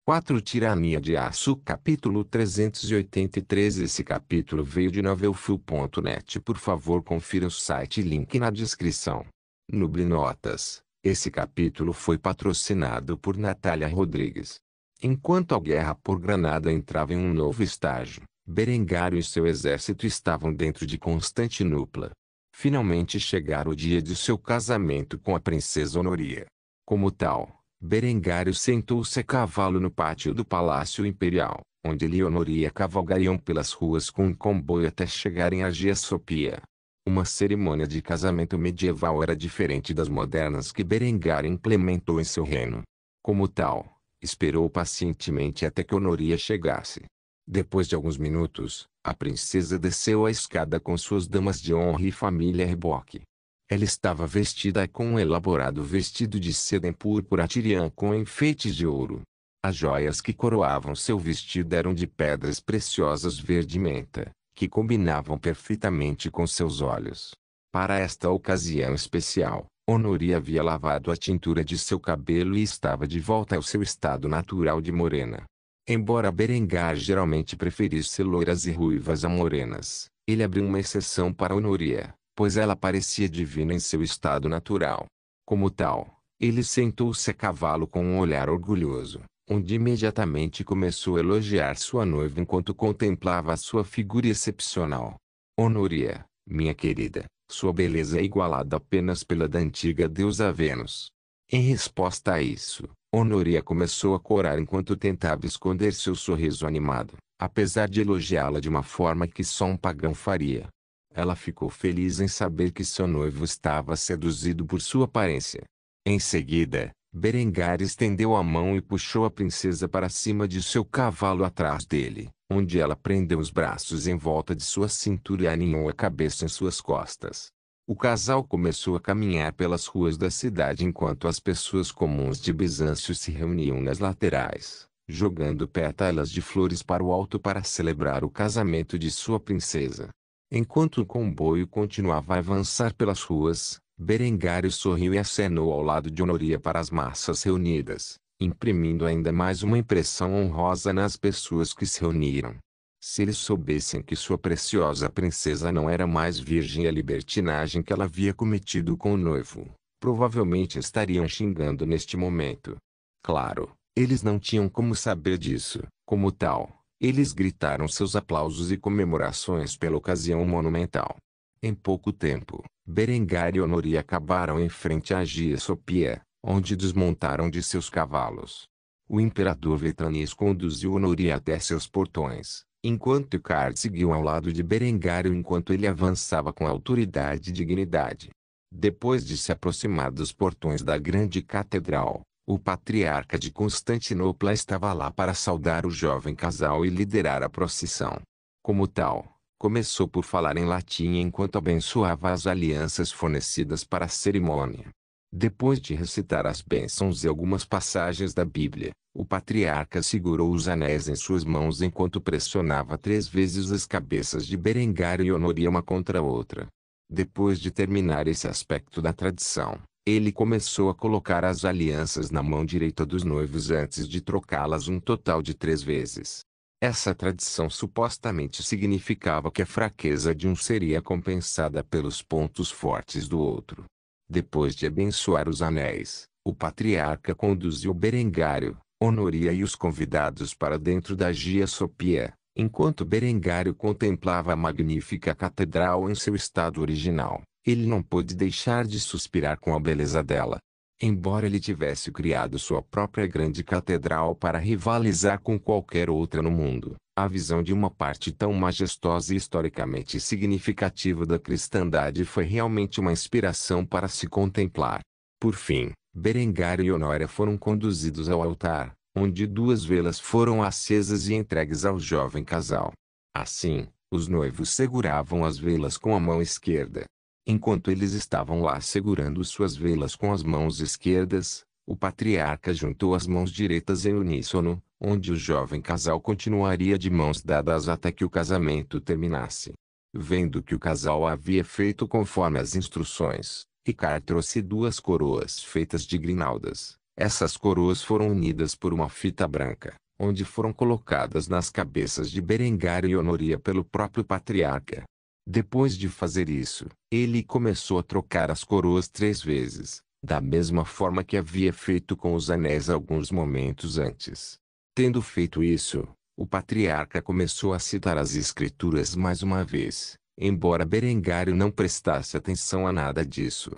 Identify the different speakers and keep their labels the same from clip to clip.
Speaker 1: 4 Tirania de Aço Capítulo 383. Esse capítulo veio de novelfull.net. Por favor, confira o site, link na descrição. Nuble Notas. Esse capítulo foi patrocinado por Natália Rodrigues. Enquanto a guerra por Granada entrava em um novo estágio, Berengário e seu exército estavam dentro de Constantinopla. Finalmente chegara o dia de seu casamento com a princesa Honoria. Como tal, Berengário sentou-se a cavalo no pátio do Palácio Imperial, onde ele e Honoria cavalgariam pelas ruas com um comboio até chegarem a Hagia Sophia. Uma cerimônia de casamento medieval era diferente das modernas que Berengário implementou em seu reino. Como tal, esperou pacientemente até que Honoria chegasse. Depois de alguns minutos, a princesa desceu a escada com suas damas de honra e família a reboque. Ela estava vestida com um elaborado vestido de seda em púrpura tiriã com enfeites de ouro. As joias que coroavam seu vestido eram de pedras preciosas verde-menta, que combinavam perfeitamente com seus olhos. Para esta ocasião especial, Honoria havia lavado a tintura de seu cabelo e estava de volta ao seu estado natural de morena. Embora Berengar geralmente preferisse loiras e ruivas a morenas, ele abriu uma exceção para Honoria, pois ela parecia divina em seu estado natural. Como tal, ele sentou-se a cavalo com um olhar orgulhoso, onde imediatamente começou a elogiar sua noiva enquanto contemplava a sua figura excepcional. Honoria, minha querida, sua beleza é igualada apenas pela da antiga deusa Vênus. Em resposta a isso, Honoria começou a corar enquanto tentava esconder seu sorriso animado, apesar de elogiá-la de uma forma que só um pagão faria. Ela ficou feliz em saber que seu noivo estava seduzido por sua aparência. Em seguida, Berengar estendeu a mão e puxou a princesa para cima de seu cavalo atrás dele, onde ela prendeu os braços em volta de sua cintura e aninhou a cabeça em suas costas. O casal começou a caminhar pelas ruas da cidade enquanto as pessoas comuns de Bizâncio se reuniam nas laterais, jogando pétalas de flores para o alto para celebrar o casamento de sua princesa. Enquanto o comboio continuava a avançar pelas ruas, Berengário sorriu e acenou ao lado de Honoria para as massas reunidas, imprimindo ainda mais uma impressão honrosa nas pessoas que se reuniram. Se eles soubessem que sua preciosa princesa não era mais virgem e a libertinagem que ela havia cometido com o noivo, provavelmente estariam xingando neste momento. Claro, eles não tinham como saber disso. Como tal, eles gritaram seus aplausos e comemorações pela ocasião monumental. Em pouco tempo, Berengar e Honoria acabaram em frente a Hagia Sophia, onde desmontaram de seus cavalos. O imperador Vetranis conduziu Honoria até seus portões, enquanto Icard seguiu ao lado de Berengário enquanto ele avançava com autoridade e dignidade. Depois de se aproximar dos portões da grande catedral, o patriarca de Constantinopla estava lá para saudar o jovem casal e liderar a procissão. Como tal, começou por falar em latim enquanto abençoava as alianças fornecidas para a cerimônia. Depois de recitar as bênçãos e algumas passagens da Bíblia, o patriarca segurou os anéis em suas mãos enquanto pressionava 3 vezes as cabeças de Berengário e Honoria uma contra a outra. Depois de terminar esse aspecto da tradição, ele começou a colocar as alianças na mão direita dos noivos antes de trocá-las um total de 3 vezes. Essa tradição supostamente significava que a fraqueza de um seria compensada pelos pontos fortes do outro. Depois de abençoar os anéis, o patriarca conduziu Berengário, Honoria e os convidados para dentro da Hagia Sophia, enquanto Berengário contemplava a magnífica catedral em seu estado original. Ele não pôde deixar de suspirar com a beleza dela. Embora ele tivesse criado sua própria grande catedral para rivalizar com qualquer outra no mundo, a visão de uma parte tão majestosa e historicamente significativa da cristandade foi realmente uma inspiração para se contemplar. Por fim, Berengário e Honoria foram conduzidos ao altar, onde 2 velas foram acesas e entregues ao jovem casal. Assim, os noivos seguravam as velas com a mão esquerda. Enquanto eles estavam lá segurando suas velas com as mãos esquerdas, o patriarca juntou as mãos direitas em uníssono, onde o jovem casal continuaria de mãos dadas até que o casamento terminasse. Vendo que o casal havia feito conforme as instruções, Icard trouxe 2 coroas feitas de grinaldas, Essas coroas foram unidas por uma fita branca, onde foram colocadas nas cabeças de Berengário e Honoria pelo próprio patriarca. Depois de fazer isso, ele começou a trocar as coroas 3 vezes, da mesma forma que havia feito com os anéis alguns momentos antes. Tendo feito isso, o patriarca começou a citar as escrituras mais uma vez, embora Berengário não prestasse atenção a nada disso.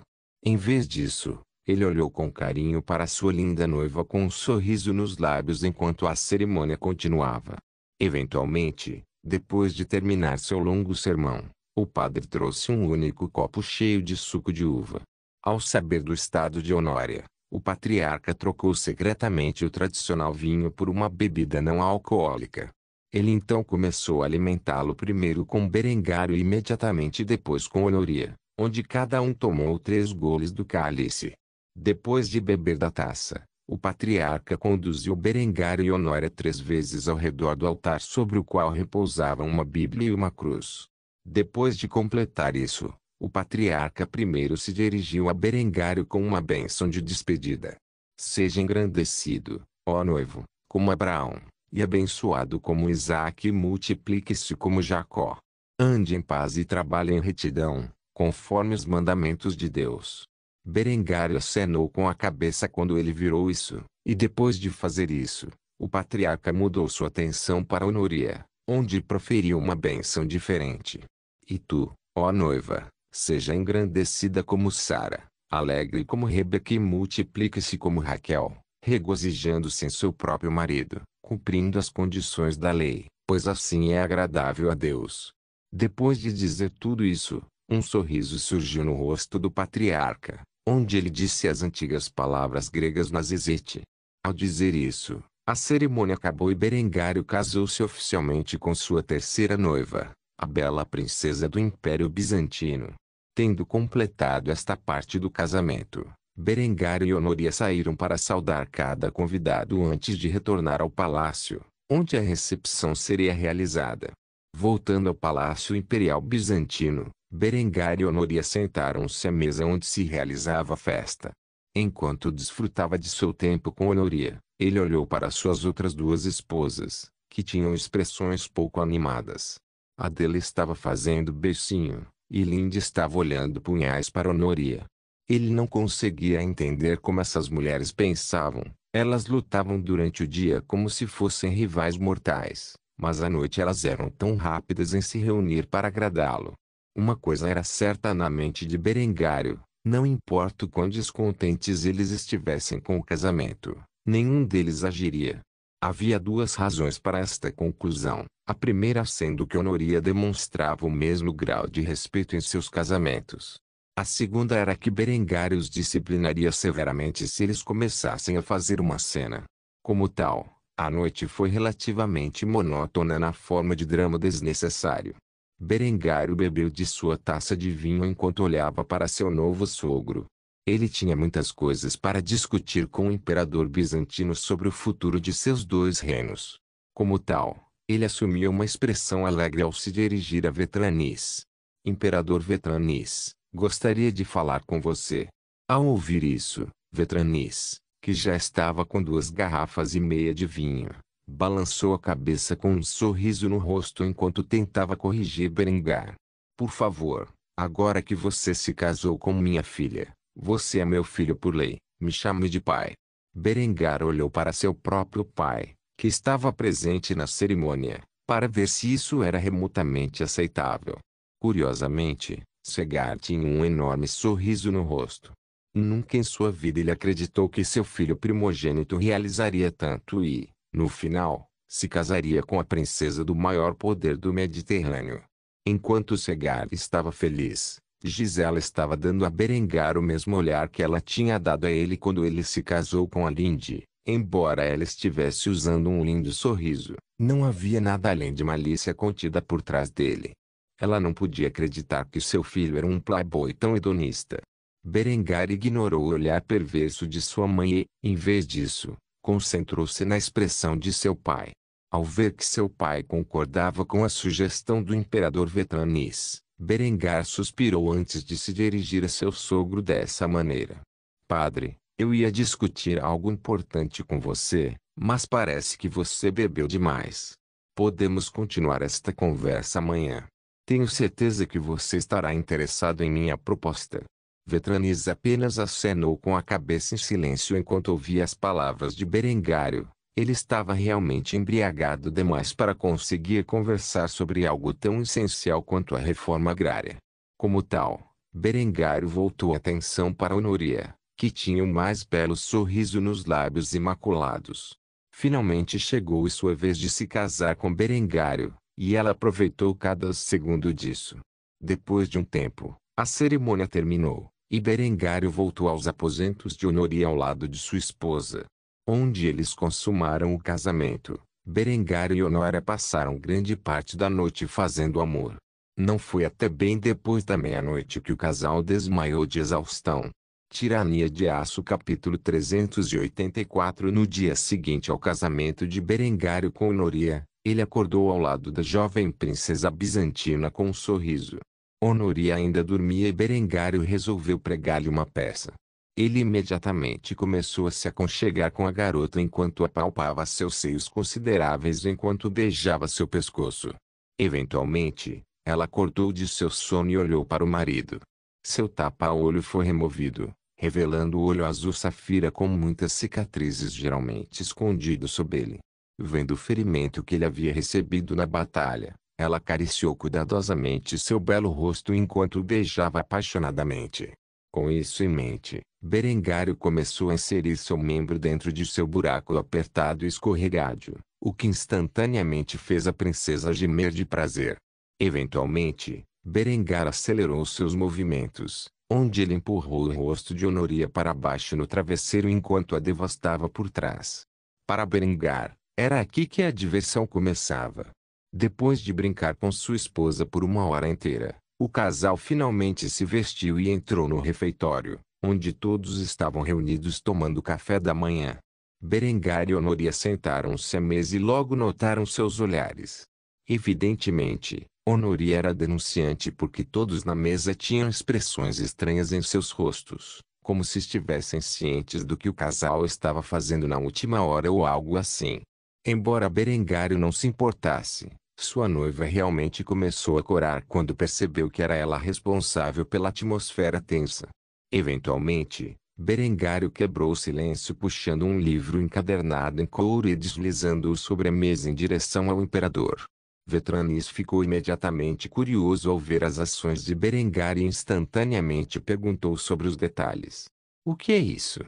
Speaker 1: Em vez disso, ele olhou com carinho para sua linda noiva com um sorriso nos lábios enquanto a cerimônia continuava. Eventualmente, depois de terminar seu longo sermão, o padre trouxe um único copo cheio de suco de uva. Ao saber do estado de Honória, o patriarca trocou secretamente o tradicional vinho por uma bebida não alcoólica. Ele então começou a alimentá-lo primeiro com Berengário e imediatamente depois com Honoria, onde cada um tomou 3 goles do cálice. Depois de beber da taça, o patriarca conduziu Berengário e Honória 3 vezes ao redor do altar sobre o qual repousavam uma Bíblia e uma cruz. Depois de completar isso, o patriarca primeiro se dirigiu a Berengário com uma bênção de despedida. Seja engrandecido, ó noivo, como Abraão, e abençoado como Isaque e multiplique-se como Jacó. Ande em paz e trabalhe em retidão, conforme os mandamentos de Deus. Berengário acenou com a cabeça quando ele virou isso, e depois de fazer isso, o patriarca mudou sua atenção para Honoria, onde proferiu uma bênção diferente. E tu, ó noiva, seja engrandecida como Sara, alegre como Rebeca e multiplique-se como Raquel, regozijando-se em seu próprio marido, cumprindo as condições da lei, pois assim é agradável a Deus. Depois de dizer tudo isso, um sorriso surgiu no rosto do patriarca, onde ele disse as antigas palavras gregas Nazizete. Ao dizer isso, a cerimônia acabou e Berengário casou-se oficialmente com sua terceira noiva, a bela princesa do Império Bizantino. Tendo completado esta parte do casamento, Berengário e Honoria saíram para saudar cada convidado antes de retornar ao palácio, onde a recepção seria realizada. Voltando ao Palácio Imperial Bizantino, Berengário e Honoria sentaram-se à mesa onde se realizava a festa. Enquanto desfrutava de seu tempo com Honoria, ele olhou para suas outras 2 esposas, que tinham expressões pouco animadas. Adela estava fazendo beicinho, e Linda estava olhando punhais para Honoria. Ele não conseguia entender como essas mulheres pensavam. Elas lutavam durante o dia como se fossem rivais mortais, mas à noite elas eram tão rápidas em se reunir para agradá-lo. Uma coisa era certa na mente de Berengário: não importa o quão descontentes eles estivessem com o casamento, nenhum deles agiria. Havia 2 razões para esta conclusão, a primeira sendo que Honoria demonstrava o mesmo grau de respeito em seus casamentos. A segunda era que Berengário os disciplinaria severamente se eles começassem a fazer uma cena. Como tal, a noite foi relativamente monótona na forma de drama desnecessário. Berengário bebeu de sua taça de vinho enquanto olhava para seu novo sogro. Ele tinha muitas coisas para discutir com o imperador bizantino sobre o futuro de seus 2 reinos. Como tal, ele assumiu uma expressão alegre ao se dirigir a Vetranis. Imperador Vetranis, gostaria de falar com você. Ao ouvir isso, Vetranis, que já estava com 2 garrafas e meia de vinho, balançou a cabeça com um sorriso no rosto enquanto tentava corrigir Berengar. Por favor, agora que você se casou com minha filha, você é meu filho por lei, me chame de pai. Berengar olhou para seu próprio pai, que estava presente na cerimônia, para ver se isso era remotamente aceitável. Curiosamente, Segar tinha um enorme sorriso no rosto. Nunca em sua vida ele acreditou que seu filho primogênito realizaria tanto e, no final, se casaria com a princesa do maior poder do Mediterrâneo. Enquanto Segar estava feliz, Gisela estava dando a Berengar o mesmo olhar que ela tinha dado a ele quando ele se casou com a Linde. Embora ela estivesse usando um lindo sorriso, não havia nada além de malícia contida por trás dele. Ela não podia acreditar que seu filho era um playboy tão hedonista. Berengar ignorou o olhar perverso de sua mãe e, em vez disso, concentrou-se na expressão de seu pai. Ao ver que seu pai concordava com a sugestão do imperador Vetranis, Berengar suspirou antes de se dirigir a seu sogro dessa maneira. Padre, Eu ia discutir algo importante com você, mas parece que você bebeu demais. Podemos continuar esta conversa amanhã. Tenho certeza que você estará interessado em minha proposta. Vetranis apenas acenou com a cabeça em silêncio enquanto ouvia as palavras de Berengário. Ele estava realmente embriagado demais para conseguir conversar sobre algo tão essencial quanto a reforma agrária. Como tal, Berengário voltou a atenção para Honoria, que tinha o mais belo sorriso nos lábios imaculados. Finalmente chegou sua vez de se casar com Berengário, e ela aproveitou cada segundo disso. Depois de um tempo, a cerimônia terminou, e Berengário voltou aos aposentos de Honoria ao lado de sua esposa, onde eles consumaram o casamento. Berengário e Honória passaram grande parte da noite fazendo amor. Não foi até bem depois da meia-noite que o casal desmaiou de exaustão. Tirania de Aço capítulo 384. No dia seguinte ao casamento de Berengário com Honoria, ele acordou ao lado da jovem princesa bizantina com um sorriso. Honoria ainda dormia e Berengário resolveu pregar-lhe uma peça. Ele imediatamente começou a se aconchegar com a garota enquanto apalpava seus seios consideráveis enquanto beijava seu pescoço. Eventualmente, ela acordou de seu sono e olhou para o marido. Seu tapa-olho foi removido, revelando o olho azul safira com muitas cicatrizes geralmente escondido sob ele. Vendo o ferimento que ele havia recebido na batalha, ela acariciou cuidadosamente seu belo rosto enquanto o beijava apaixonadamente. Com isso em mente, Berengário começou a inserir seu membro dentro de seu buraco apertado e escorregadio, o que instantaneamente fez a princesa gemer de prazer. Eventualmente, Berengar acelerou seus movimentos, onde ele empurrou o rosto de Honoria para baixo no travesseiro enquanto a devastava por trás. Para Berengar, era aqui que a diversão começava. Depois de brincar com sua esposa por uma hora inteira, o casal finalmente se vestiu e entrou no refeitório, onde todos estavam reunidos tomando café da manhã. Berengar e Honoria sentaram-se à mesa e logo notaram seus olhares. Evidentemente, Honoria era denunciante porque todos na mesa tinham expressões estranhas em seus rostos, como se estivessem cientes do que o casal estava fazendo na última hora ou algo assim. Embora Berengário não se importasse, sua noiva realmente começou a corar quando percebeu que era ela responsável pela atmosfera tensa. Eventualmente, Berengário quebrou o silêncio puxando um livro encadernado em couro e deslizando-o sobre a mesa em direção ao imperador. Vetranis ficou imediatamente curioso ao ver as ações de Berengário e instantaneamente perguntou sobre os detalhes. O que é isso?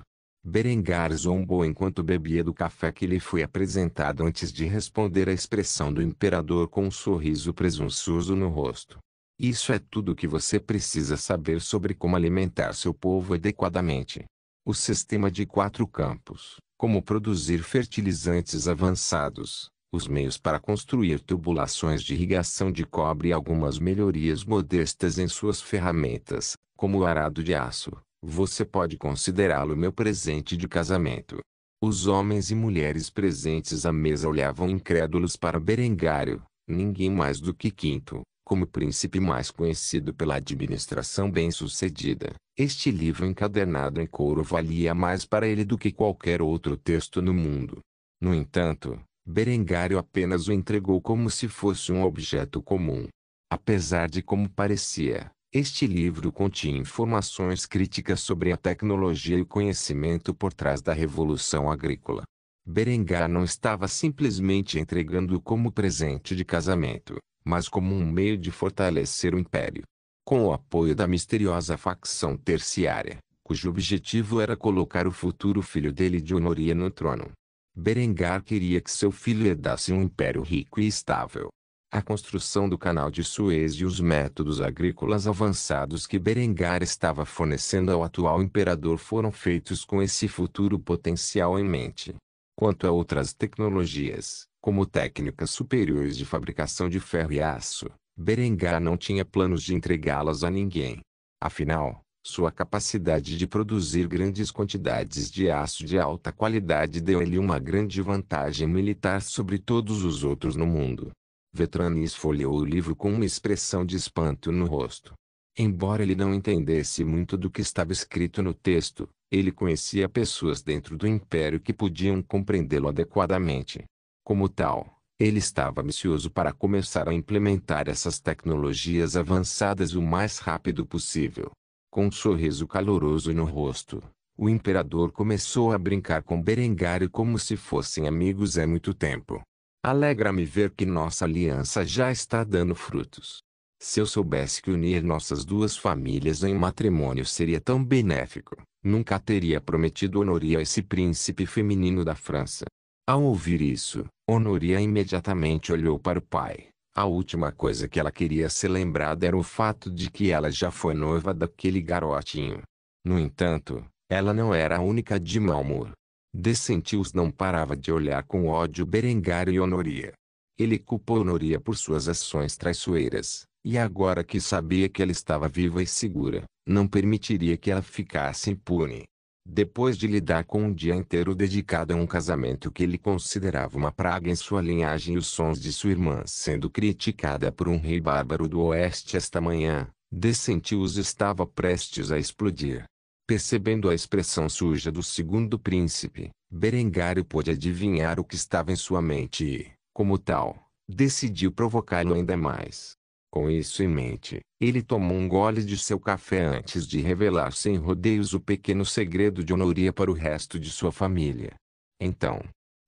Speaker 1: Berengar zombou enquanto bebia do café que lhe foi apresentado antes de responder à expressão do imperador com um sorriso presunçoso no rosto. Isso é tudo o que você precisa saber sobre como alimentar seu povo adequadamente. O sistema de 4 campos, como produzir fertilizantes avançados, os meios para construir tubulações de irrigação de cobre e algumas melhorias modestas em suas ferramentas, como o arado de aço. Você pode considerá-lo meu presente de casamento. Os homens e mulheres presentes à mesa olhavam incrédulos para Berengário, ninguém mais do que Quinto, como príncipe mais conhecido pela administração bem-sucedida. Este livro encadernado em couro valia mais para ele do que qualquer outro texto no mundo. No entanto, Berengário apenas o entregou como se fosse um objeto comum. Apesar de como parecia, este livro continha informações críticas sobre a tecnologia e o conhecimento por trás da Revolução Agrícola. Berengar não estava simplesmente entregando-o como presente de casamento, mas como um meio de fortalecer o império. Com o apoio da misteriosa facção terciária, cujo objetivo era colocar o futuro filho dele de Honoria no trono. Berengar queria que seu filho herdasse um império rico e estável. A construção do canal de Suez e os métodos agrícolas avançados que Berengar estava fornecendo ao atual imperador foram feitos com esse futuro potencial em mente. Quanto a outras tecnologias, como técnicas superiores de fabricação de ferro e aço, Berengar não tinha planos de entregá-las a ninguém. Afinal, sua capacidade de produzir grandes quantidades de aço de alta qualidade deu-lhe uma grande vantagem militar sobre todos os outros no mundo. Vetranis folheou o livro com uma expressão de espanto no rosto. Embora ele não entendesse muito do que estava escrito no texto, Ele conhecia pessoas dentro do império que podiam compreendê-lo adequadamente. Como tal, ele estava ambicioso para começar a implementar essas tecnologias avançadas o mais rápido possível. Com um sorriso caloroso no rosto, o imperador começou a brincar com Berengário como se fossem amigos há muito tempo. Alegra-me ver que nossa aliança já está dando frutos. Se eu soubesse que unir nossas duas famílias em matrimônio seria tão benéfico, nunca teria prometido Honoria a esse príncipe feminino da França. Ao ouvir isso, Honoria imediatamente olhou para o pai. A última coisa que ela queria ser lembrada era o fato de que ela já foi noiva daquele garotinho. No entanto, ela não era a única de mau humor. Decentius não parava de olhar com ódio Berengário e Honoria. Ele culpou Honoria por suas ações traiçoeiras, e agora que sabia que ela estava viva e segura, não permitiria que ela ficasse impune. Depois de lidar com um dia inteiro dedicado a um casamento que ele considerava uma praga em sua linhagem e os sons de sua irmã sendo criticada por um rei bárbaro do oeste esta manhã, Decentius estava prestes a explodir. Percebendo a expressão suja do segundo príncipe, Berengário pôde adivinhar o que estava em sua mente e, como tal, decidiu provocá-lo ainda mais. Com isso em mente, ele tomou um gole de seu café antes de revelar sem rodeios o pequeno segredo de Honoria para o resto de sua família. Então,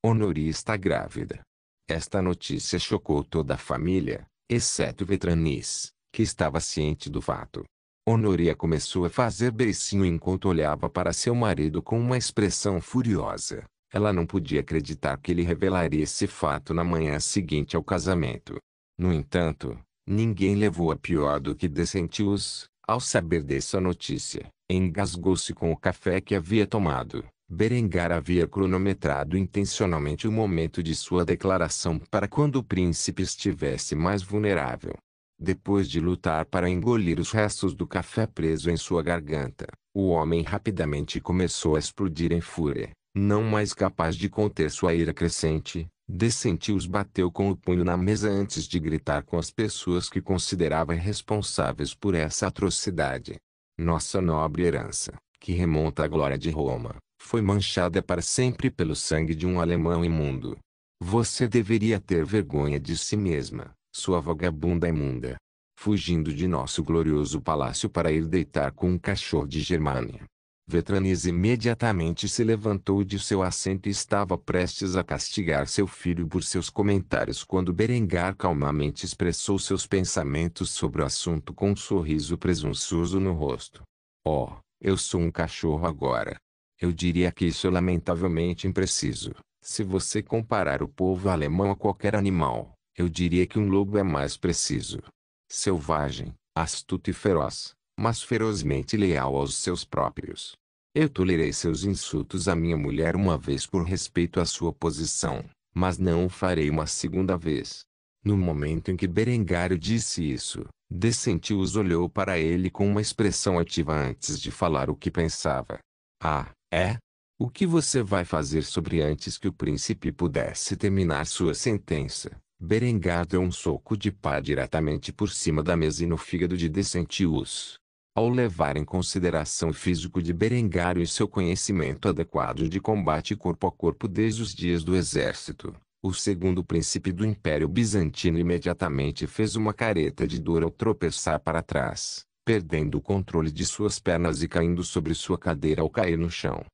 Speaker 1: Honoria está grávida. Esta notícia chocou toda a família, exceto Vetranis, que estava ciente do fato. Honoria começou a fazer beicinho enquanto olhava para seu marido com uma expressão furiosa. Ela não podia acreditar que ele revelaria esse fato na manhã seguinte ao casamento. No entanto, ninguém levou a pior do que Decentius. Ao saber dessa notícia, engasgou-se com o café que havia tomado. Berengar havia cronometrado intencionalmente o momento de sua declaração para quando o príncipe estivesse mais vulnerável. Depois de lutar para engolir os restos do café preso em sua garganta, o homem rapidamente começou a explodir em fúria. Não mais capaz de conter sua ira crescente, Decentius bateu com o punho na mesa antes de gritar com as pessoas que considerava responsáveis por essa atrocidade. Nossa nobre herança, que remonta à glória de Roma, foi manchada para sempre pelo sangue de um alemão imundo. Você deveria ter vergonha de si mesma, sua vagabunda imunda. Fugindo de nosso glorioso palácio para ir deitar com um cachorro de Germânia. Vetranis imediatamente se levantou de seu assento e estava prestes a castigar seu filho por seus comentários quando Berengar calmamente expressou seus pensamentos sobre o assunto com um sorriso presunçoso no rosto. Oh, eu sou um cachorro agora. Eu diria que isso é lamentavelmente impreciso. Se você comparar o povo alemão a qualquer animal, eu diria que um lobo é mais preciso. Selvagem, astuto e feroz, mas ferozmente leal aos seus próprios. Eu tolerei seus insultos à minha mulher uma vez por respeito à sua posição, mas não o farei uma segunda vez. No momento em que Berengário disse isso, Decentius olhou para ele com uma expressão ativa antes de falar o que pensava. Ah, é? O que você vai fazer sobre antes que o príncipe pudesse terminar sua sentença? Berengar deu um soco de pá diretamente por cima da mesa e no fígado de Decentius. Ao levar em consideração o físico de Berengário e seu conhecimento adequado de combate corpo a corpo desde os dias do exército, o segundo príncipe do Império Bizantino imediatamente fez uma careta de dor ao tropeçar para trás, perdendo o controle de suas pernas e caindo sobre sua cadeira ao cair no chão.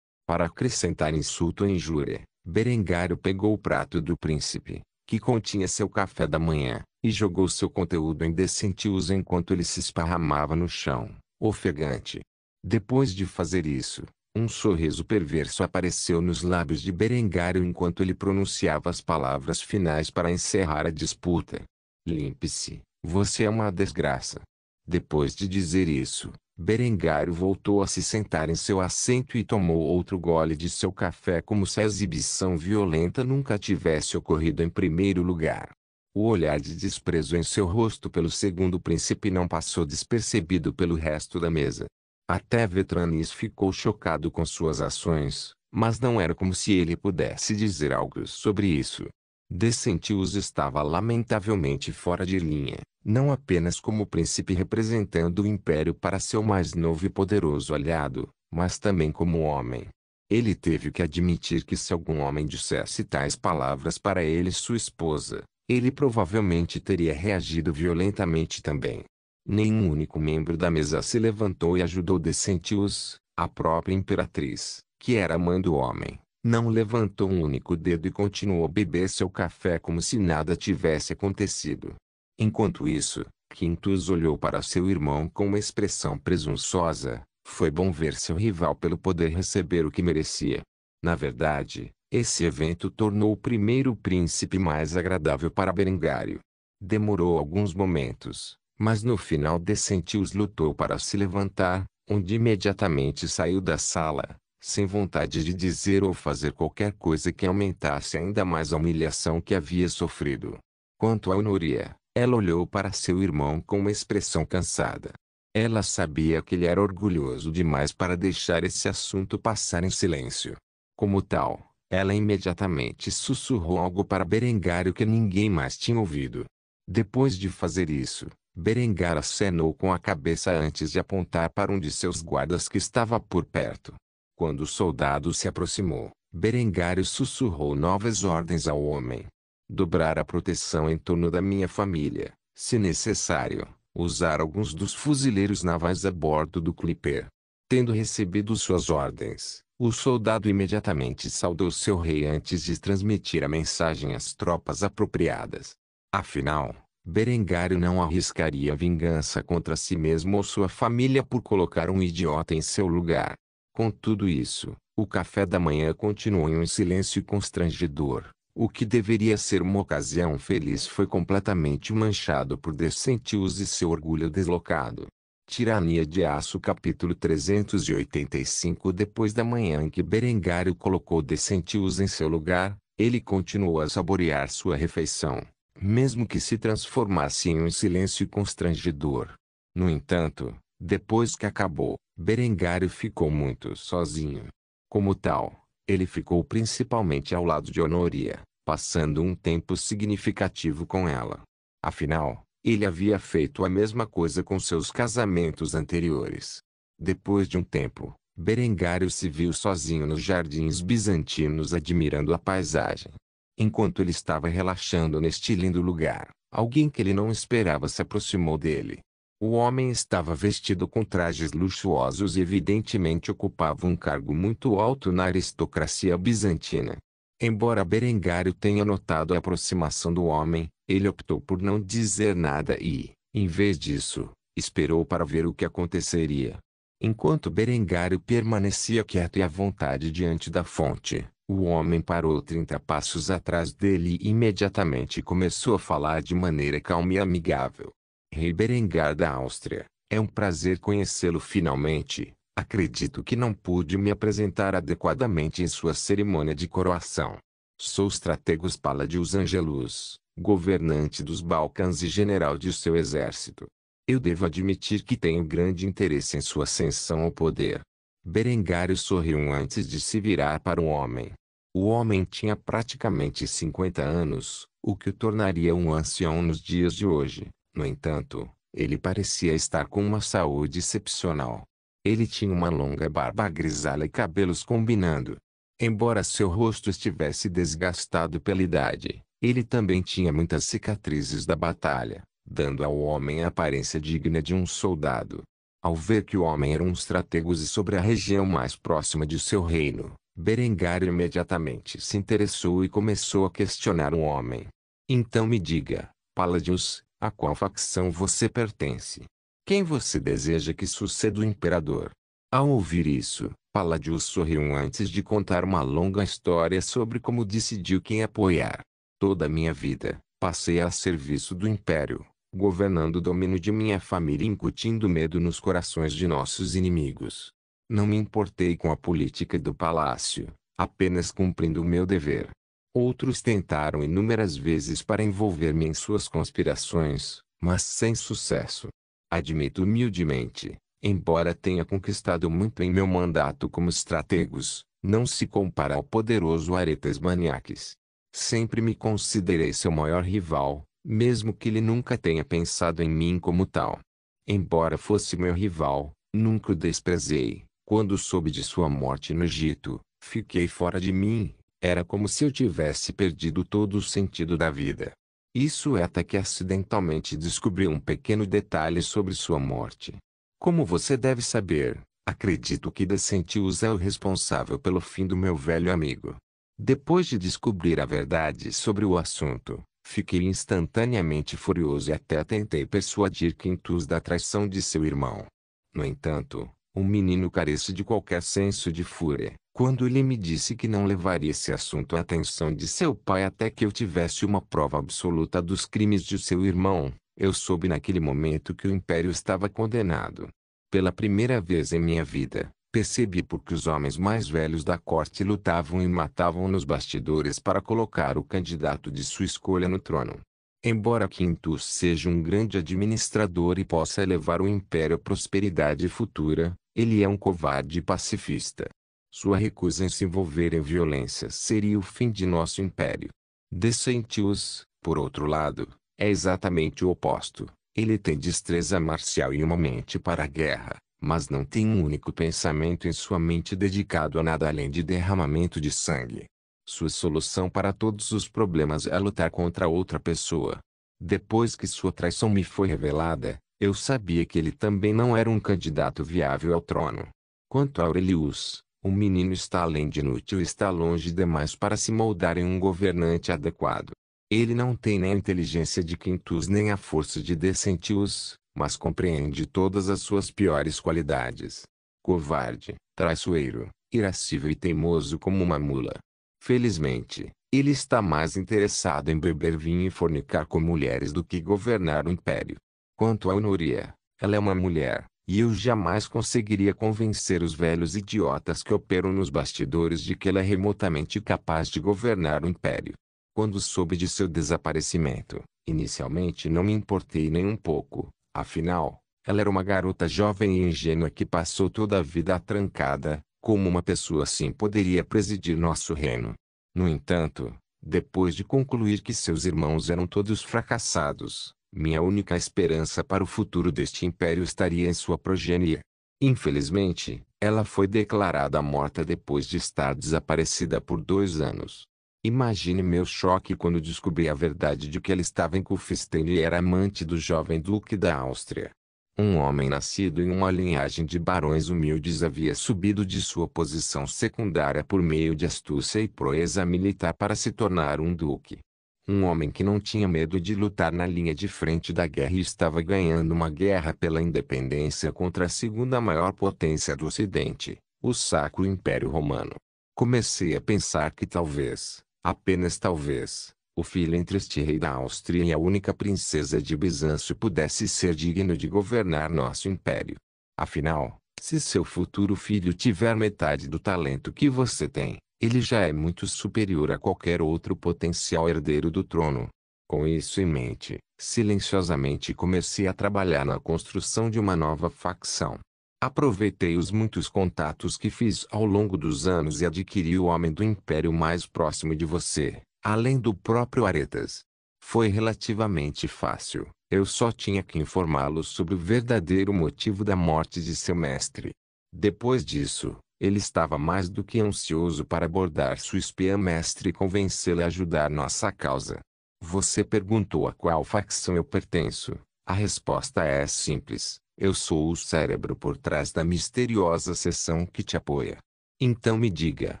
Speaker 1: Para acrescentar insulto e injúria, Berengário pegou o prato do príncipe, que continha seu café da manhã, e jogou seu conteúdo em Decentius enquanto ele se esparramava no chão, ofegante. Depois de fazer isso, um sorriso perverso apareceu nos lábios de Berengário enquanto ele pronunciava as palavras finais para encerrar a disputa. Limpe-se, você é uma desgraça. Depois de dizer isso, Berengário voltou a se sentar em seu assento e tomou outro gole de seu café como se a exibição violenta nunca tivesse ocorrido em primeiro lugar. O olhar de desprezo em seu rosto pelo segundo príncipe não passou despercebido pelo resto da mesa. Até Vetranis ficou chocado com suas ações, mas não era como se ele pudesse dizer algo sobre isso. Decentius estava lamentavelmente fora de linha, não apenas como príncipe representando o império para seu mais novo e poderoso aliado, mas também como homem. Ele teve que admitir que se algum homem dissesse tais palavras para ele e sua esposa, ele provavelmente teria reagido violentamente também. Nenhum único membro da mesa se levantou e ajudou Decentius, a própria imperatriz, que era a mãe do homem. Não levantou um único dedo e continuou a beber seu café como se nada tivesse acontecido. Enquanto isso, Quintus olhou para seu irmão com uma expressão presunçosa. Foi bom ver seu rival pelo poder receber o que merecia. Na verdade, esse evento tornou o primeiro príncipe mais agradável para Berengário. Demorou alguns momentos, mas no final Decentius lutou para se levantar, onde imediatamente saiu da sala, sem vontade de dizer ou fazer qualquer coisa que aumentasse ainda mais a humilhação que havia sofrido. Quanto a Honoria, ela olhou para seu irmão com uma expressão cansada. Ela sabia que ele era orgulhoso demais para deixar esse assunto passar em silêncio. Como tal, ela imediatamente sussurrou algo para Berengário que ninguém mais tinha ouvido. Depois de fazer isso, Berengar acenou com a cabeça antes de apontar para um de seus guardas que estava por perto. Quando o soldado se aproximou, Berengário sussurrou novas ordens ao homem. Dobrar a proteção em torno da minha família, se necessário. Usar alguns dos fuzileiros navais a bordo do Clipper. Tendo recebido suas ordens, o soldado imediatamente saudou seu rei antes de transmitir a mensagem às tropas apropriadas. Afinal, Berengário não arriscaria vingança contra si mesmo ou sua família por colocar um idiota em seu lugar. Com tudo isso, o café da manhã continuou em um silêncio constrangedor. O que deveria ser uma ocasião feliz foi completamente manchado por Decentius e seu orgulho deslocado. Tirania de Aço capítulo 385. Depois da manhã em que Berengário colocou Decentius em seu lugar, ele continuou a saborear sua refeição, mesmo que se transformasse em um silêncio constrangedor. No entanto, depois que acabou, Berengário ficou muito sozinho. Como tal, ele ficou principalmente ao lado de Honoria, passando um tempo significativo com ela. Afinal, ele havia feito a mesma coisa com seus casamentos anteriores. Depois de um tempo, Berengário se viu sozinho nos jardins bizantinos admirando a paisagem. Enquanto ele estava relaxando neste lindo lugar, alguém que ele não esperava se aproximou dele. O homem estava vestido com trajes luxuosos e evidentemente ocupava um cargo muito alto na aristocracia bizantina. Embora Berengário tenha notado a aproximação do homem, ele optou por não dizer nada e, em vez disso, esperou para ver o que aconteceria. Enquanto Berengário permanecia quieto e à vontade diante da fonte, o homem parou 30 passos atrás dele e imediatamente começou a falar de maneira calma e amigável. Rei Berengar da Áustria, é um prazer conhecê-lo finalmente. Acredito que não pude me apresentar adequadamente em sua cerimônia de coroação. Sou Strategos Palladius Angelus, governante dos Balcãs e general de seu exército. Eu devo admitir que tenho grande interesse em sua ascensão ao poder. Berengário sorriu antes de se virar para o homem. O homem tinha praticamente 50 anos, o que o tornaria um ancião nos dias de hoje. No entanto, ele parecia estar com uma saúde excepcional. Ele tinha uma longa barba grisalha e cabelos combinando. Embora seu rosto estivesse desgastado pela idade, ele também tinha muitas cicatrizes da batalha, dando ao homem a aparência digna de um soldado. Ao ver que o homem era um strategos e sobre a região mais próxima de seu reino, Berengário imediatamente se interessou e começou a questionar o homem. Então me diga, Palladius, a qual facção você pertence? Quem você deseja que suceda o imperador? Ao ouvir isso, Palladius sorriu antes de contar uma longa história sobre como decidiu quem apoiar. Toda a minha vida, passei a serviço do império, governando o domínio de minha família e incutindo medo nos corações de nossos inimigos. Não me importei com a política do palácio, apenas cumprindo o meu dever. Outros tentaram inúmeras vezes para envolver-me em suas conspirações, mas sem sucesso. Admito humildemente, embora tenha conquistado muito em meu mandato como strategos, não se compara ao poderoso Aretas Maniakes. Sempre me considerei seu maior rival, mesmo que ele nunca tenha pensado em mim como tal. Embora fosse meu rival, nunca o desprezei. Quando soube de sua morte no Egito, fiquei fora de mim. Era como se eu tivesse perdido todo o sentido da vida. Isso é até que acidentalmente descobri um pequeno detalhe sobre sua morte. Como você deve saber, acredito que Decentius é o responsável pelo fim do meu velho amigo. Depois de descobrir a verdade sobre o assunto, fiquei instantaneamente furioso e até tentei persuadir Quintus da traição de seu irmão. No entanto, o menino carece de qualquer senso de fúria. Quando ele me disse que não levaria esse assunto à atenção de seu pai até que eu tivesse uma prova absoluta dos crimes de seu irmão, eu soube naquele momento que o império estava condenado. Pela primeira vez em minha vida, percebi por que os homens mais velhos da corte lutavam e matavam nos bastidores para colocar o candidato de sua escolha no trono. Embora Quintus seja um grande administrador e possa levar o império à prosperidade futura, ele é um covarde pacifista. Sua recusa em se envolver em violência seria o fim de nosso império. Decentius, por outro lado, é exatamente o oposto. Ele tem destreza marcial e uma mente para a guerra, mas não tem um único pensamento em sua mente dedicado a nada além de derramamento de sangue. Sua solução para todos os problemas é lutar contra outra pessoa. Depois que sua traição me foi revelada, eu sabia que ele também não era um candidato viável ao trono. Quanto a Aurelius, o menino está além de inútil e está longe demais para se moldar em um governante adequado. Ele não tem nem a inteligência de Quintus nem a força de Decentius, mas compreende todas as suas piores qualidades. Covarde, traiçoeiro, irascível e teimoso como uma mula. Felizmente, ele está mais interessado em beber vinho e fornicar com mulheres do que governar o império. Quanto a Honoria, ela é uma mulher, e eu jamais conseguiria convencer os velhos idiotas que operam nos bastidores de que ela é remotamente capaz de governar o império. Quando soube de seu desaparecimento, inicialmente não me importei nem um pouco, afinal, ela era uma garota jovem e ingênua que passou toda a vida atrancada. Como uma pessoa assim poderia presidir nosso reino? No entanto, depois de concluir que seus irmãos eram todos fracassados, minha única esperança para o futuro deste império estaria em sua progenie. Infelizmente, ela foi declarada morta depois de estar desaparecida por 2 anos. Imagine meu choque quando descobri a verdade de que ela estava em Kufstein e era amante do jovem duque da Áustria. Um homem nascido em uma linhagem de barões humildes havia subido de sua posição secundária por meio de astúcia e proeza militar para se tornar um duque. Um homem que não tinha medo de lutar na linha de frente da guerra e estava ganhando uma guerra pela independência contra a segunda maior potência do Ocidente, o Sacro Império Romano. Comecei a pensar que talvez, apenas talvez, o filho entre este rei da Áustria e a única princesa de Bizâncio pudesse ser digno de governar nosso império. Afinal, se seu futuro filho tiver metade do talento que você tem, ele já é muito superior a qualquer outro potencial herdeiro do trono. Com isso em mente, silenciosamente comecei a trabalhar na construção de uma nova facção. Aproveitei os muitos contatos que fiz ao longo dos anos e adquiri o homem do império mais próximo de você, além do próprio Aretas. Foi relativamente fácil, eu só tinha que informá-lo sobre o verdadeiro motivo da morte de seu mestre. Depois disso, ele estava mais do que ansioso para abordar sua espiã mestre e convencê-la a ajudar nossa causa. Você perguntou a qual facção eu pertenço. A resposta é simples. Eu sou o cérebro por trás da misteriosa seção que te apoia. Então me diga,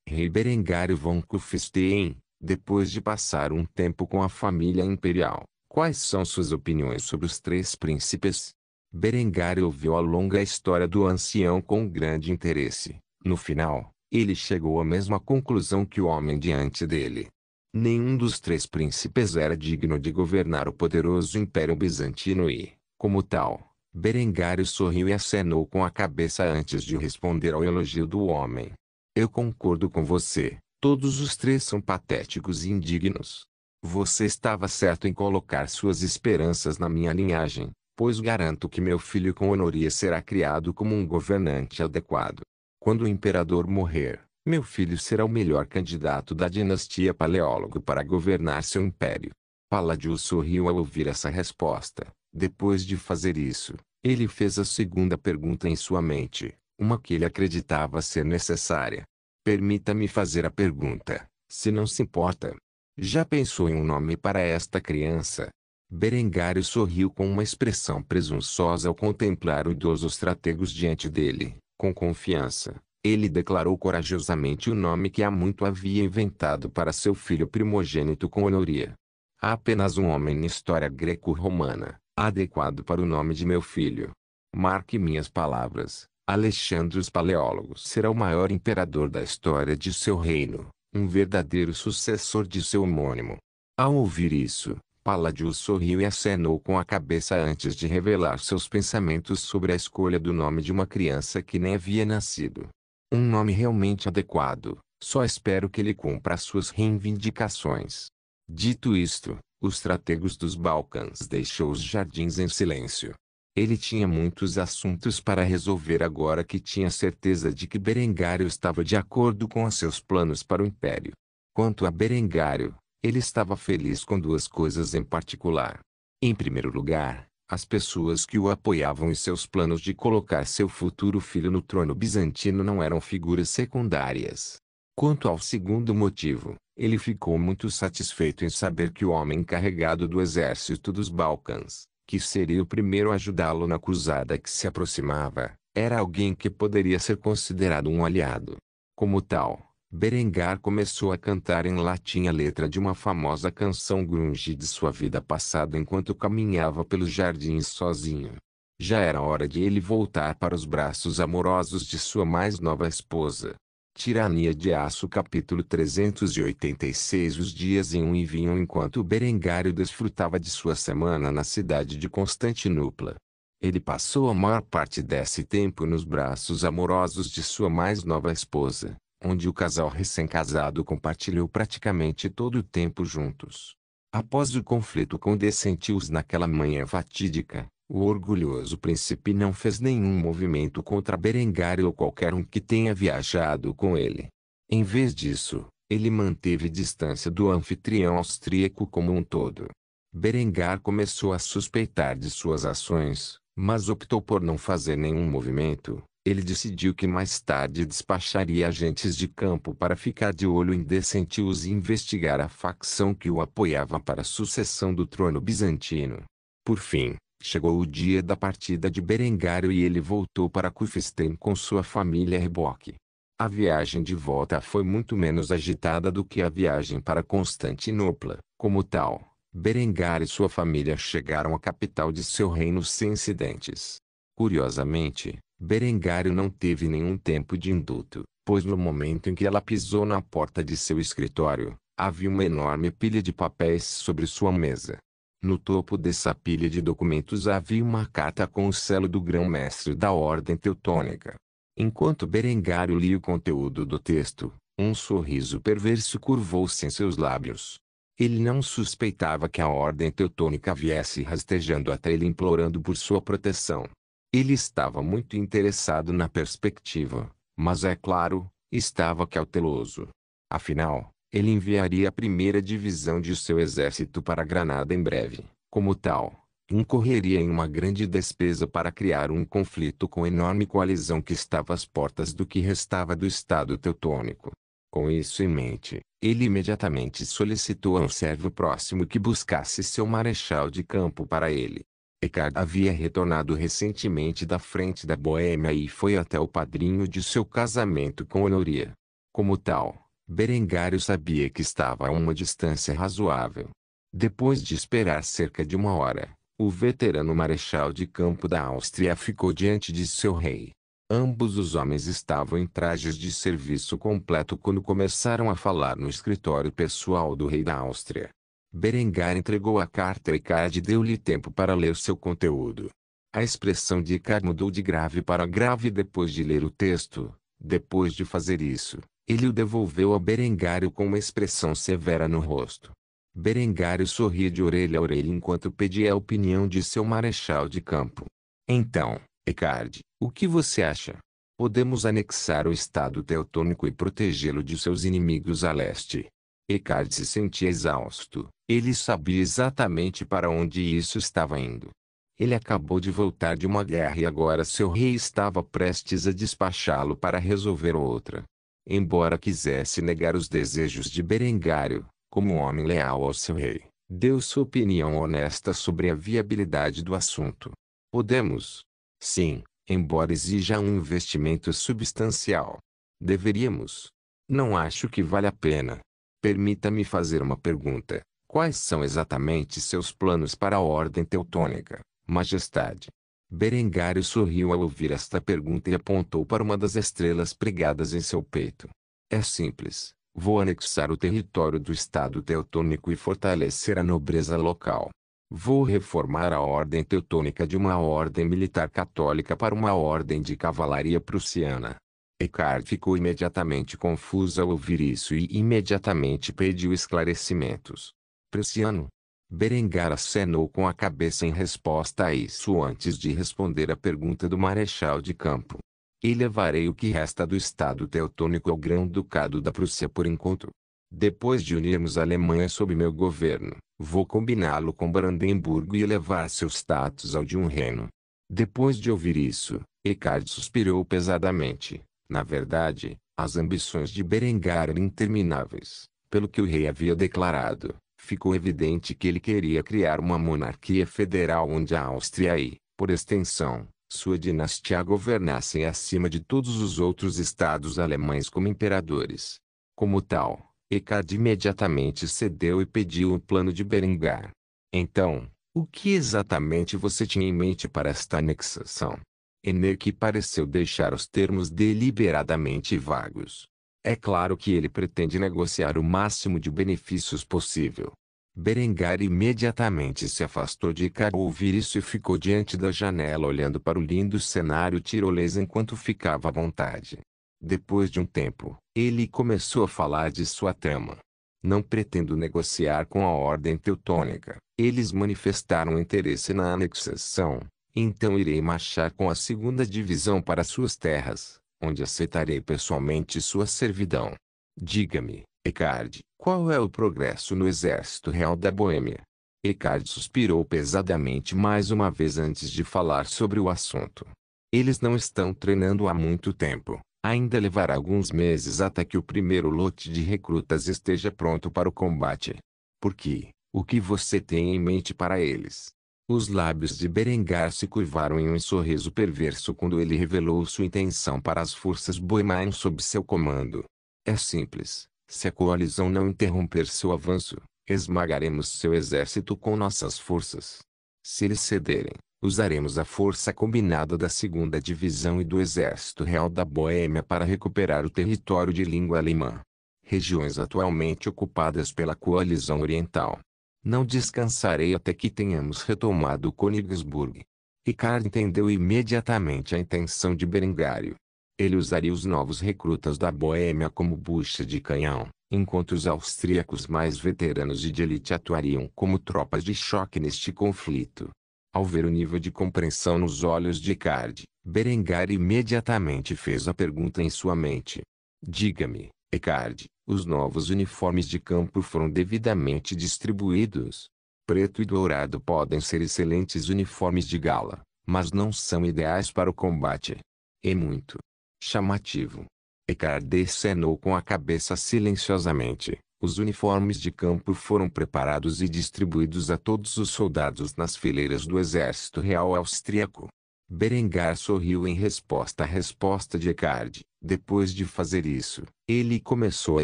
Speaker 1: Rei Berengário von Kufstein, depois de passar um tempo com a família imperial, quais são suas opiniões sobre os 3 príncipes? Berengário ouviu a longa história do ancião com grande interesse. No final, ele chegou à mesma conclusão que o homem diante dele. Nenhum dos 3 príncipes era digno de governar o poderoso Império Bizantino e, como tal, Berengário sorriu e acenou com a cabeça antes de responder ao elogio do homem. Eu concordo com você, todos os 3 são patéticos e indignos. Você estava certo em colocar suas esperanças na minha linhagem, pois garanto que meu filho com Honoria será criado como um governante adequado. Quando o imperador morrer, meu filho será o melhor candidato da dinastia Paleólogo para governar seu império. Palladio sorriu ao ouvir essa resposta. Depois de fazer isso, ele fez a segunda pergunta em sua mente. uma que ele acreditava ser necessária. Permita-me fazer a pergunta, se não se importa. Já pensou em um nome para esta criança? Berengário sorriu com uma expressão presunçosa ao contemplar o idoso Stratégos diante dele. Com confiança, ele declarou corajosamente o nome que há muito havia inventado para seu filho primogênito com Honoria. Há apenas um homem na história greco-romana, adequado para o nome de meu filho. Marque minhas palavras, Alexandre os Paleólogos será o maior imperador da história de seu reino, um verdadeiro sucessor de seu homônimo. Ao ouvir isso, Palladius sorriu e acenou com a cabeça antes de revelar seus pensamentos sobre a escolha do nome de uma criança que nem havia nascido. Um nome realmente adequado, só espero que ele cumpra suas reivindicações. Dito isto, os Stratégos dos Balcãs deixou os jardins em silêncio. Ele tinha muitos assuntos para resolver agora que tinha certeza de que Berengário estava de acordo com os seus planos para o Império. Quanto a Berengário, ele estava feliz com duas coisas em particular. Em primeiro lugar, as pessoas que o apoiavam em seus planos de colocar seu futuro filho no trono bizantino não eram figuras secundárias. Quanto ao segundo motivo, ele ficou muito satisfeito em saber que o homem encarregado do exército dos Balcãs, que seria o primeiro a ajudá-lo na cruzada que se aproximava, era alguém que poderia ser considerado um aliado. Como tal, Berengar começou a cantar em latim a letra de uma famosa canção grunge de sua vida passada enquanto caminhava pelos jardins sozinho. Já era hora de ele voltar para os braços amorosos de sua mais nova esposa. Tirania de Aço capítulo 386. Os dias iam e vinham enquanto Berengário desfrutava de sua semana na cidade de Constantinopla. Ele passou a maior parte desse tempo nos braços amorosos de sua mais nova esposa, onde o casal recém-casado compartilhou praticamente todo o tempo juntos. Após o conflito com Decentius naquela manhã fatídica, o orgulhoso príncipe não fez nenhum movimento contra Berengário ou qualquer um que tenha viajado com ele. Em vez disso, ele manteve distância do anfitrião austríaco como um todo. Berengar começou a suspeitar de suas ações, mas optou por não fazer nenhum movimento. Ele decidiu que mais tarde despacharia agentes de campo para ficar de olho em Decentius e investigar a facção que o apoiava para a sucessão do trono bizantino. Por fim, chegou o dia da partida de Berengário e ele voltou para Cufstein com sua família reboque. A viagem de volta foi muito menos agitada do que a viagem para Constantinopla. Como tal, Berengar e sua família chegaram à capital de seu reino sem incidentes. Curiosamente, Berengário não teve nenhum tempo de indulto, pois no momento em que ela pisou na porta de seu escritório, havia uma enorme pilha de papéis sobre sua mesa. No topo dessa pilha de documentos havia uma carta com o selo do grão-mestre da Ordem Teutônica. Enquanto Berengário lia o conteúdo do texto, um sorriso perverso curvou-se em seus lábios. Ele não suspeitava que a Ordem Teutônica viesse rastejando até ele implorando por sua proteção. Ele estava muito interessado na perspectiva, mas é claro, estava cauteloso. Afinal, ele enviaria a primeira divisão de seu exército para Granada em breve. Como tal, incorreria em uma grande despesa para criar um conflito com a enorme coalizão que estava às portas do que restava do Estado teutônico. Com isso em mente, ele imediatamente solicitou a um servo próximo que buscasse seu marechal de campo para ele. Eckhard havia retornado recentemente da frente da Boêmia e foi até o padrinho de seu casamento com Honoria. Como tal, Berengário sabia que estava a uma distância razoável. Depois de esperar cerca de uma hora, o veterano marechal de campo da Áustria ficou diante de seu rei. Ambos os homens estavam em trajes de serviço completo quando começaram a falar no escritório pessoal do rei da Áustria. Berengar entregou a carta a Eckhard e deu-lhe tempo para ler seu conteúdo. A expressão de Eckhard mudou de grave para grave depois de ler o texto. Depois de fazer isso, ele o devolveu a Berengário com uma expressão severa no rosto. Berengário sorria de orelha a orelha enquanto pedia a opinião de seu marechal de campo. Então, Eckhard, o que você acha? Podemos anexar o Estado teutônico e protegê-lo de seus inimigos a leste. Eckhard se sentia exausto. Ele sabia exatamente para onde isso estava indo. Ele acabou de voltar de uma guerra e agora seu rei estava prestes a despachá-lo para resolver outra. Embora quisesse negar os desejos de Berengário, como um homem leal ao seu rei, deu sua opinião honesta sobre a viabilidade do assunto. Podemos? Sim, embora exija um investimento substancial. Deveríamos? Não acho que vale a pena. Permita-me fazer uma pergunta. Quais são exatamente seus planos para a Ordem Teutônica, Majestade? Berengário sorriu ao ouvir esta pergunta e apontou para uma das estrelas pregadas em seu peito. É simples. Vou anexar o território do Estado Teutônico e fortalecer a nobreza local. Vou reformar a Ordem Teutônica de uma ordem militar católica para uma ordem de cavalaria prussiana. Eckhart ficou imediatamente confuso ao ouvir isso e imediatamente pediu esclarecimentos. Prussiano? Berengar acenou com a cabeça em resposta a isso antes de responder à pergunta do marechal de campo. E levarei o que resta do Estado Teutônico ao Grão-Ducado da Prússia por enquanto. Depois de unirmos a Alemanha sob meu governo, vou combiná-lo com Brandemburgo e elevar seu status ao de um reino. Depois de ouvir isso, Eckhart suspirou pesadamente. Na verdade, as ambições de Berengar eram intermináveis. Pelo que o rei havia declarado, ficou evidente que ele queria criar uma monarquia federal onde a Áustria e, por extensão, sua dinastia governassem acima de todos os outros estados alemães como imperadores. Como tal, Eckhart imediatamente cedeu e pediu o plano de Berengar. Então, o que exatamente você tinha em mente para esta anexação? Eneque pareceu deixar os termos deliberadamente vagos. É claro que ele pretende negociar o máximo de benefícios possível. Berengar imediatamente se afastou de Eckhart ao ouvir isso e ficou diante da janela olhando para o lindo cenário tirolês enquanto ficava à vontade. Depois de um tempo, ele começou a falar de sua trama. Não pretendo negociar com a Ordem Teutônica. Eles manifestaram interesse na anexação. Então irei marchar com a segunda divisão para suas terras, onde aceitarei pessoalmente sua servidão. Diga-me, Eckhart, qual é o progresso no exército real da Boêmia? Eckhart suspirou pesadamente mais uma vez antes de falar sobre o assunto. Eles não estão treinando há muito tempo. Ainda levará alguns meses até que o primeiro lote de recrutas esteja pronto para o combate. Por quê? O que você tem em mente para eles? Os lábios de Berengar se curvaram em um sorriso perverso quando ele revelou sua intenção para as forças boêmias sob seu comando. É simples. Se a coalizão não interromper seu avanço, esmagaremos seu exército com nossas forças. Se eles cederem, usaremos a força combinada da segunda divisão e do exército real da Boêmia para recuperar o território de língua alemã. Regiões atualmente ocupadas pela coalizão oriental. Não descansarei até que tenhamos retomado Königsburg. Eckhart entendeu imediatamente a intenção de Berengário. Ele usaria os novos recrutas da Boêmia como bucha de canhão, enquanto os austríacos mais veteranos e de elite atuariam como tropas de choque neste conflito. Ao ver o nível de compreensão nos olhos de Eckhart, Berengar imediatamente fez a pergunta em sua mente. Diga-me, Eckhart, os novos uniformes de campo foram devidamente distribuídos? Preto e dourado podem ser excelentes uniformes de gala, mas não são ideais para o combate. É muito chamativo. Eckhart acenou com a cabeça silenciosamente. Os uniformes de campo foram preparados e distribuídos a todos os soldados nas fileiras do exército real austríaco. Berengar sorriu em resposta à resposta de Eckhart. Depois de fazer isso, ele começou a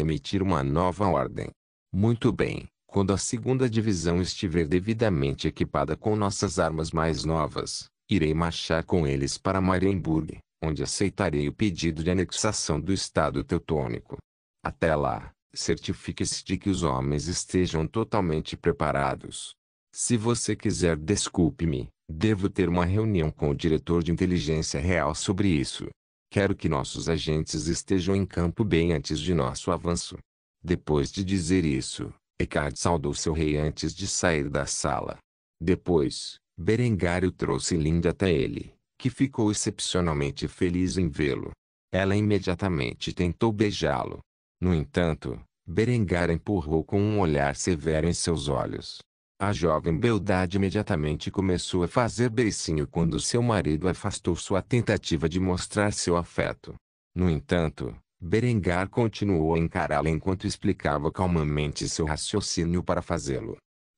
Speaker 1: emitir uma nova ordem. Muito bem, quando a segunda divisão estiver devidamente equipada com nossas armas mais novas, irei marchar com eles para Marienburg, onde aceitarei o pedido de anexação do Estado Teutônico. Até lá, certifique-se de que os homens estejam totalmente preparados. Se você quiser, desculpe-me, devo ter uma reunião com o diretor de inteligência real sobre isso. Quero que nossos agentes estejam em campo bem antes de nosso avanço. Depois de dizer isso, Eckhart saudou seu rei antes de sair da sala. Depois, Berengar trouxe Linda até ele, que ficou excepcionalmente feliz em vê-lo. Ela imediatamente tentou beijá-lo. No entanto, Berengar empurrou com um olhar severo em seus olhos. A jovem beldade imediatamente começou a fazer beicinho quando seu marido afastou sua tentativa de mostrar seu afeto. No entanto, Berengar continuou a encará-la enquanto explicava calmamente seu raciocínio para fazê-lo.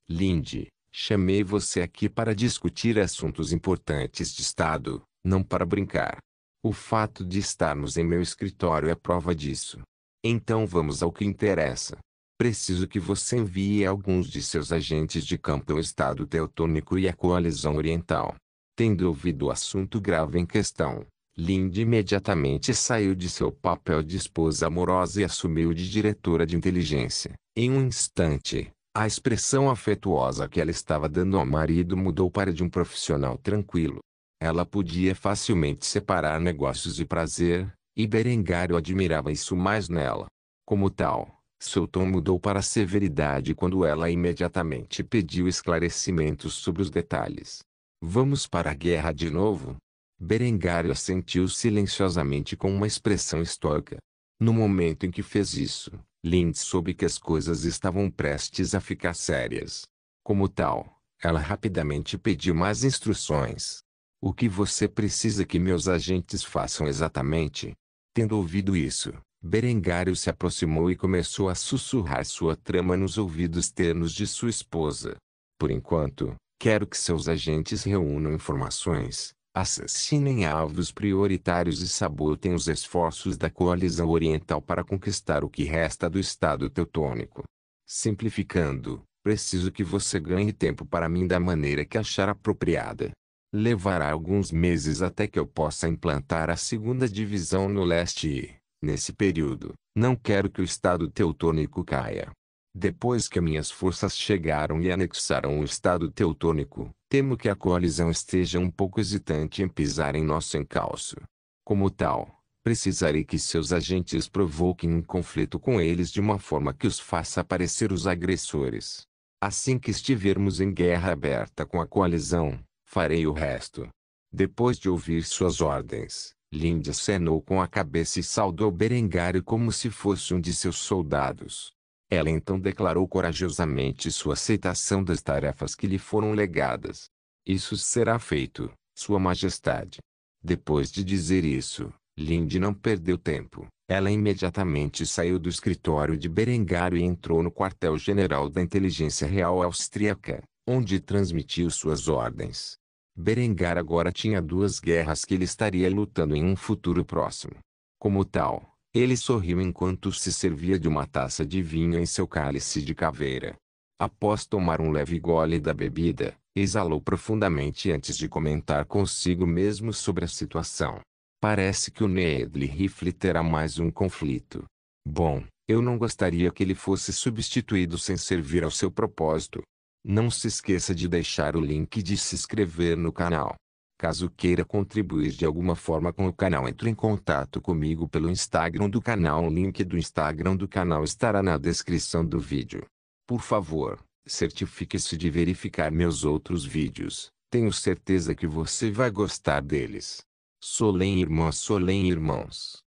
Speaker 1: Linde, chamei você aqui para discutir assuntos importantes de Estado, não para brincar. O fato de estarmos em meu escritório é prova disso. Então vamos ao que interessa. Preciso que você envie alguns de seus agentes de campo ao Estado Teutônico e à Coalizão Oriental. Tendo ouvido o assunto grave em questão, Linde imediatamente saiu de seu papel de esposa amorosa e assumiu de diretora de inteligência. Em um instante, a expressão afetuosa que ela estava dando ao marido mudou para de um profissional tranquilo. Ela podia facilmente separar negócios e prazer, e Berengário admirava isso mais nela. Como tal, seu tom mudou para severidade quando ela imediatamente pediu esclarecimentos sobre os detalhes. Vamos para a guerra de novo? Berengário assentiu silenciosamente com uma expressão estoica. No momento em que fez isso, Lind soube que as coisas estavam prestes a ficar sérias. Como tal, ela rapidamente pediu mais instruções. O que você precisa que meus agentes façam exatamente? Tendo ouvido isso, Berengário se aproximou e começou a sussurrar sua trama nos ouvidos ternos de sua esposa. Por enquanto, quero que seus agentes reúnam informações, assassinem alvos prioritários e sabotem os esforços da Coalizão Oriental para conquistar o que resta do Estado Teutônico. Simplificando, preciso que você ganhe tempo para mim da maneira que achar apropriada. Levará alguns meses até que eu possa implantar a segunda divisão no leste e, nesse período, não quero que o Estado Teutônico caia. Depois que minhas forças chegaram e anexaram o Estado Teutônico, temo que a coalizão esteja um pouco hesitante em pisar em nosso encalço. Como tal, precisarei que seus agentes provoquem um conflito com eles de uma forma que os faça parecer os agressores. Assim que estivermos em guerra aberta com a coalizão, farei o resto. Depois de ouvir suas ordens, Linde acenou com a cabeça e saudou Berengário como se fosse um de seus soldados. Ela então declarou corajosamente sua aceitação das tarefas que lhe foram legadas. Isso será feito, Sua Majestade. Depois de dizer isso, Linde não perdeu tempo. Ela imediatamente saiu do escritório de Berengário e entrou no quartel-general da Inteligência Real Austríaca, onde transmitiu suas ordens. Berengar agora tinha duas guerras que ele estaria lutando em um futuro próximo. Como tal, ele sorriu enquanto se servia de uma taça de vinho em seu cálice de caveira. Após tomar um leve gole da bebida, exalou profundamente antes de comentar consigo mesmo sobre a situação. Parece que o Needly Rifle terá mais um conflito. Bom, eu não gostaria que ele fosse substituído sem servir ao seu propósito. Não se esqueça de deixar o link de se inscrever no canal. Caso queira contribuir de alguma forma com o canal, entre em contato comigo pelo Instagram do canal. O link do Instagram do canal estará na descrição do vídeo. Por favor, certifique-se de verificar meus outros vídeos. Tenho certeza que você vai gostar deles. Solém irmãs, solém irmãos.